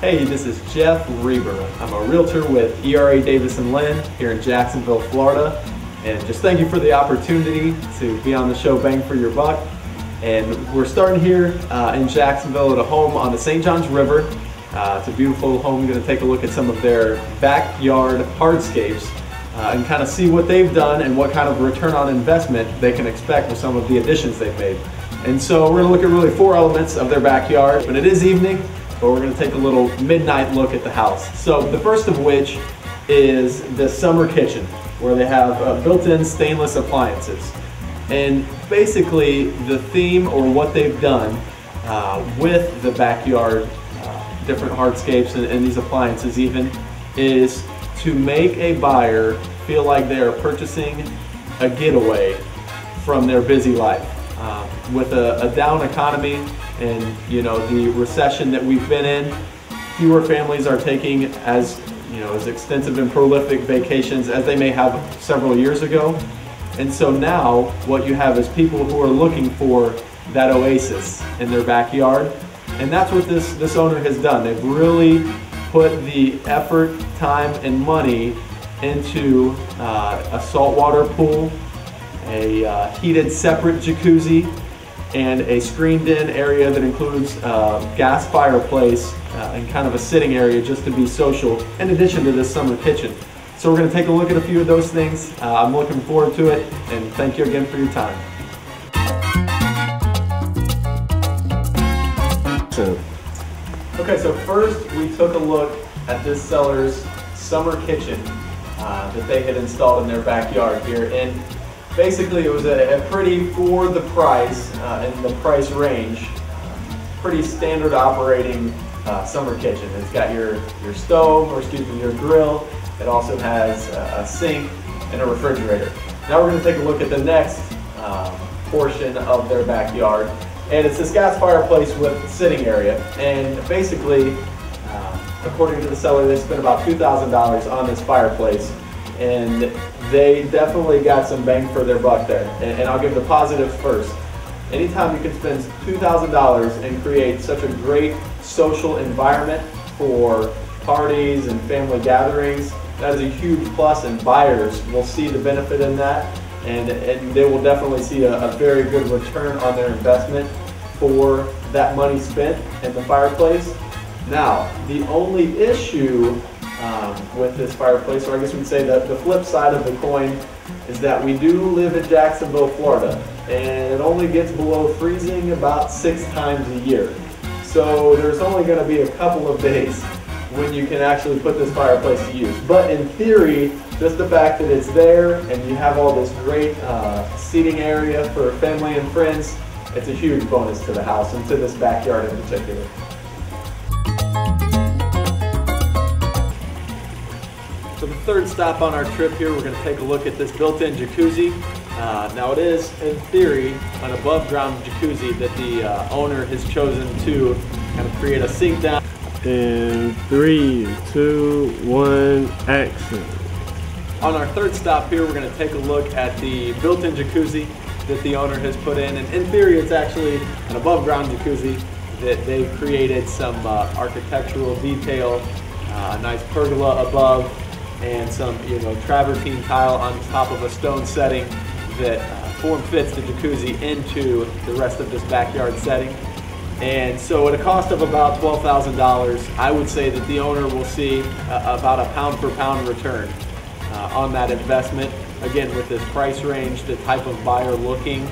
Hey, this is Jeff Reber. I'm a realtor with ERA Davis & Lynn here in Jacksonville, Florida. And just thank you for the opportunity to be on the show Bang for Your Buck. And we're starting here in Jacksonville at a home on the St. Johns River. It's a beautiful home. We're going to take a look at some of their backyard hardscapes and kind of see what they've done and what kind of return on investment they can expect with some of the additions they've made. And so we're going to look at really 4 elements of their backyard. But it is evening, but we're going to take a little midnight look at the house. So the first of which is the summer kitchen, where they have built-in stainless appliances. And basically the theme, or what they've done with the backyard different hardscapes and these appliances even, is to make a buyer feel like they are purchasing a getaway from their busy life. With a down economy and the recession that we've been in, fewer families are taking as extensive and prolific vacations as they may have several years ago. And so now what you have is people who are looking for that oasis in their backyard. And that's what this owner has done. They've really put the effort, time, and money into a saltwater pool, a heated separate jacuzzi, and a screened-in area that includes gas fireplace and kind of a sitting area just to be social, in addition to this summer kitchen. So we're going to take a look at a few of those things. I'm looking forward to it, and thank you again for your time. Okay, so first we took a look at this seller's summer kitchen that they had installed in their backyard here. And basically it was a pretty, for the price and the price range, pretty standard operating summer kitchen. It's got your stove, or excuse me, your grill. It also has a sink and a refrigerator. Now we're going to take a look at the next portion of their backyard. And it's this gas fireplace with sitting area. And basically, according to the seller, they spent about $2,000 on this fireplace. And they definitely got some bang for their buck there. And I'll give the positives first. Anytime you can spend $2,000 and create such a great social environment for parties and family gatherings, that is a huge plus, and buyers will see the benefit in that, and they will definitely see a very good return on their investment for that money spent in the fireplace. Now, the only issue with this fireplace, or I guess we'd say that the flip side of the coin, is that we do live in Jacksonville, Florida, and it only gets below freezing about 6 times a year. So there's only going to be a couple of days when you can actually put this fireplace to use. But in theory, just the fact that it's there and you have all this great seating area for family and friends, it's a huge bonus to the house and to this backyard in particular. So the third stop on our trip here, we're going to take a look at this built-in jacuzzi. Now it is, in theory, an above-ground jacuzzi that the owner has chosen to kind of create a sink down. In 3, 2, 1, action. On our third stop here, we're going to take a look at the built-in jacuzzi that the owner has put in. And in theory, it's actually an above-ground jacuzzi that they've created some architectural detail, a nice pergola above, and some travertine tile on top of a stone setting that form fits the jacuzzi into the rest of this backyard setting. And so at a cost of about $12,000, I would say that the owner will see about a pound-for-pound return on that investment. Again, with this price range, the type of buyer looking,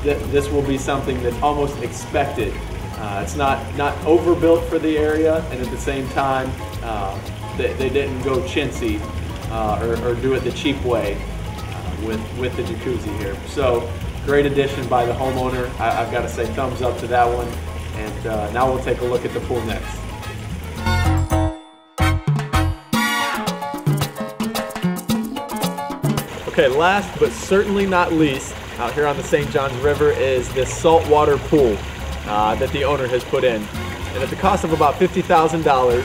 this will be something that's almost expected. It's not overbuilt for the area, and at the same time, they didn't go chintzy or do it the cheap way with the jacuzzi here. So great addition by the homeowner. I've got to say thumbs up to that one. And now we'll take a look at the pool next. Okay, last but certainly not least, out here on the St. Johns River is this saltwater pool that the owner has put in. And at the cost of about $50,000,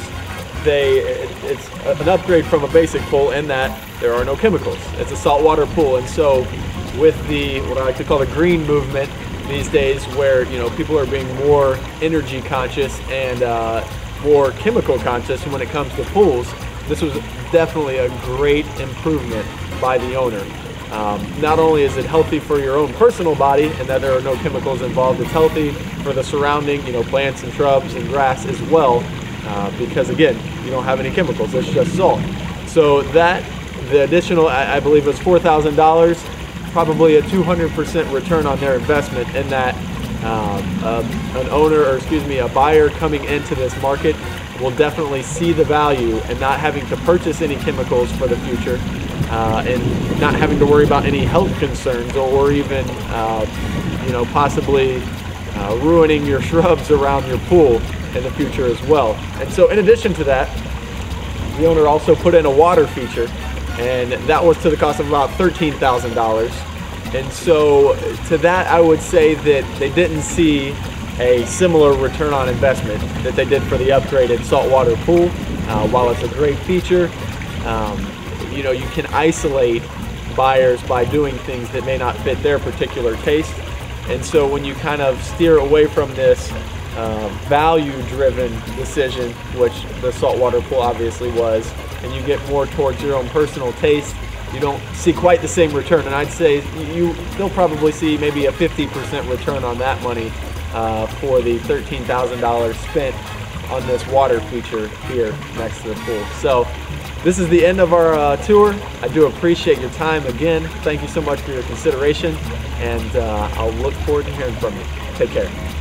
it's an upgrade from a basic pool in that there are no chemicals. It's a saltwater pool, and so with the what I like to call the green movement these days, where people are being more energy conscious and more chemical conscious when it comes to pools, this was definitely a great improvement by the owner. Not only is it healthy for your own personal body and that there are no chemicals involved, it's healthy for the surrounding, plants and shrubs and grass as well, because again, you don't have any chemicals, it's just salt. So the additional, I believe it was $4,000, probably a 200% return on their investment, in that a buyer coming into this market will definitely see the value in not having to purchase any chemicals for the future, and not having to worry about any health concerns, or even possibly ruining your shrubs around your pool in the future as well. And so in addition to that, the owner also put in a water feature, and that was to the cost of about $13,000. And so to that, I would say that they didn't see a similar return on investment that they did for the upgraded saltwater pool. While it's a great feature, you can isolate buyers by doing things that may not fit their particular taste. And so when you kind of steer away from this value-driven decision, which the saltwater pool obviously was, and you get more towards your own personal taste, you don't see quite the same return. And I'd say they'll probably see maybe a 50% return on that money for the $13,000 spent on this water feature here next to the pool. So this is the end of our tour. I do appreciate your time again. Thank you so much for your consideration, and I'll look forward to hearing from you. Take care.